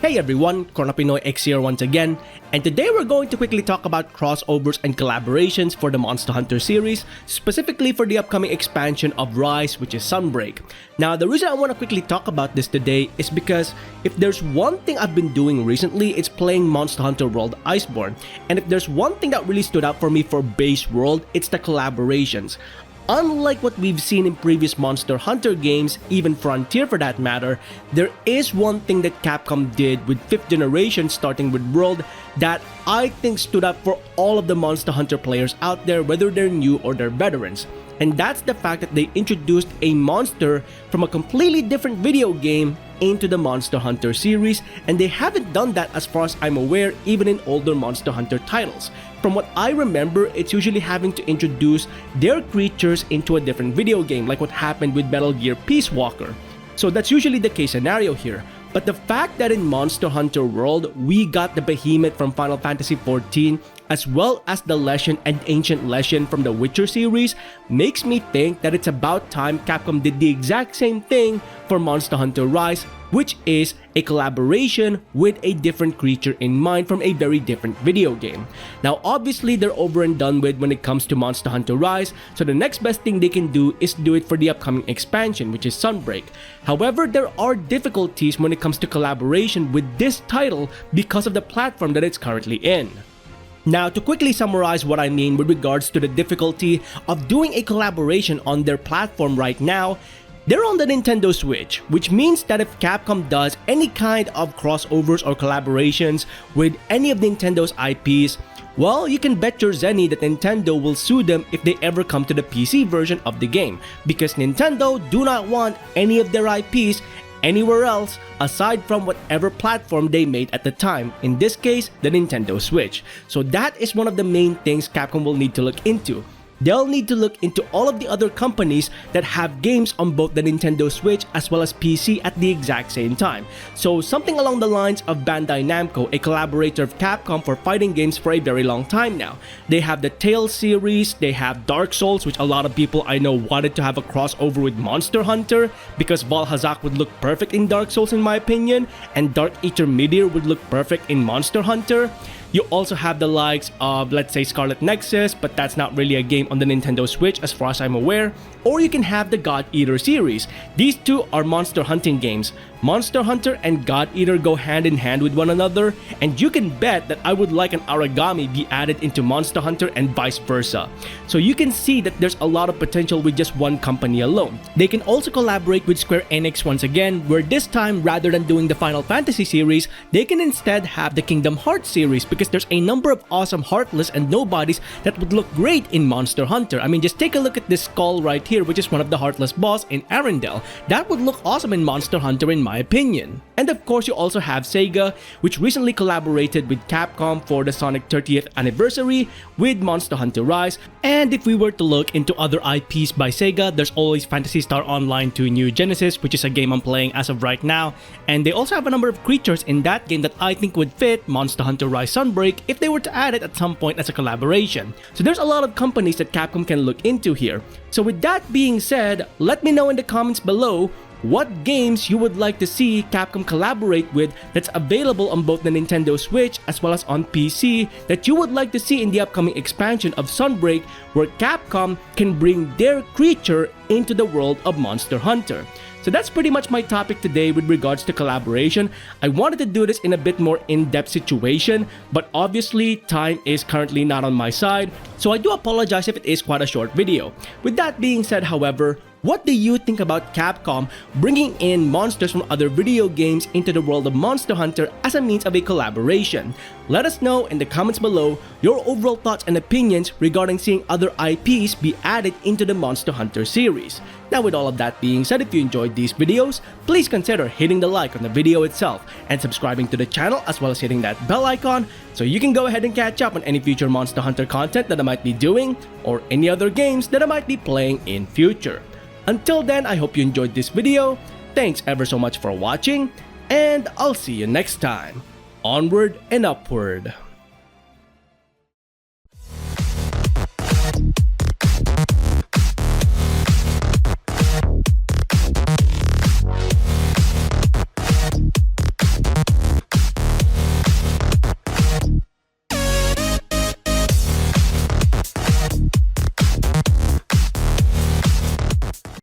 Hey everyone, Cornapinoy X here once again, and today we're going to quickly talk about crossovers and collaborations for the Monster Hunter series, specifically for the upcoming expansion of Rise, which is Sunbreak. Now, the reason I want to quickly talk about this today is because if there's one thing I've been doing recently, it's playing Monster Hunter World Iceborne, and if there's one thing that really stood out for me for base world, it's the collaborations. Unlike what we've seen in previous Monster Hunter games, even Frontier for that matter, there is one thing that Capcom did with 5th generation starting with World that I think stood out for all of the Monster Hunter players out there, whether they're new or they're veterans. And that's the fact that they introduced a monster from a completely different video game into the Monster Hunter series, and they haven't done that as far as I'm aware even in older Monster Hunter titles. From what I remember, it's usually having to introduce their creatures into a different video game, like what happened with Metal Gear Peace Walker. So that's usually the case scenario here. But the fact that in Monster Hunter World, we got the Behemoth from Final Fantasy XIV, as well as the Leshen and Ancient Leshen from the Witcher series, makes me think that it's about time Capcom did the exact same thing for Monster Hunter Rise, which is a collaboration with a different creature in mind from a very different video game. Now obviously they're over and done with when it comes to Monster Hunter Rise, so the next best thing they can do is do it for the upcoming expansion, which is Sunbreak. However, there are difficulties when it comes to collaboration with this title because of the platform that it's currently in. Now, to quickly summarize what I mean with regards to the difficulty of doing a collaboration on their platform right now, they're on the Nintendo Switch, which means that if Capcom does any kind of crossovers or collaborations with any of Nintendo's IPs, well, you can bet your zenny that Nintendo will sue them if they ever come to the PC version of the game, because Nintendo do not want any of their IPs anywhere else aside from whatever platform they made at the time, in this case, the Nintendo Switch. So that is one of the main things Capcom will need to look into. They'll need to look into all of the other companies that have games on both the Nintendo Switch as well as PC at the exact same time. So something along the lines of Bandai Namco, a collaborator of Capcom for fighting games for a very long time now. They have the Tales series, they have Dark Souls, which a lot of people I know wanted to have a crossover with Monster Hunter because Valhazak would look perfect in Dark Souls in my opinion, and Dark Eater Meteor would look perfect in Monster Hunter. You also have the likes of, let's say, Scarlet Nexus, but that's not really a game on the Nintendo Switch as far as I'm aware. Or you can have the God Eater series. These two are monster hunting games. Monster Hunter and God Eater go hand in hand with one another, and you can bet that I would like an Aragami be added into Monster Hunter and vice versa. So you can see that there's a lot of potential with just one company alone. They can also collaborate with Square Enix once again, where this time rather than doing the Final Fantasy series, they can instead have the Kingdom Hearts series, because there's a number of awesome Heartless and Nobodies that would look great in Monster Hunter. I mean, just take a look at this skull right here, which is one of the Heartless boss in Arendelle. That would look awesome in Monster Hunter in my opinion. And of course, you also have Sega, which recently collaborated with Capcom for the Sonic 30th anniversary with Monster Hunter Rise. And if we were to look into other IPs by Sega, there's always Phantasy Star Online 2 New Genesis, which is a game I'm playing as of right now. And they also have a number of creatures in that game that I think would fit Monster Hunter Rise Sunbreak if they were to add it at some point as a collaboration. So there's a lot of companies that Capcom can look into here. So with that being said, let me know in the comments below what games you would like to see Capcom collaborate with that's available on both the Nintendo Switch as well as on PC that you would like to see in the upcoming expansion of Sunbreak, where Capcom can bring their creature into the world of Monster Hunter. So that's pretty much my topic today with regards to collaboration. I wanted to do this in a bit more in-depth situation, but obviously time is currently not on my side, so I do apologize if it is quite a short video. With that being said, however, what do you think about Capcom bringing in monsters from other video games into the world of Monster Hunter as a means of a collaboration? Let us know in the comments below your overall thoughts and opinions regarding seeing other IPs be added into the Monster Hunter series. Now with all of that being said, if you enjoyed these videos, please consider hitting the like on the video itself and subscribing to the channel, as well as hitting that bell icon so you can go ahead and catch up on any future Monster Hunter content that I might be doing or any other games that I might be playing in future. Until then, I hope you enjoyed this video. Thanks ever so much for watching, and I'll see you next time. Onward and upward.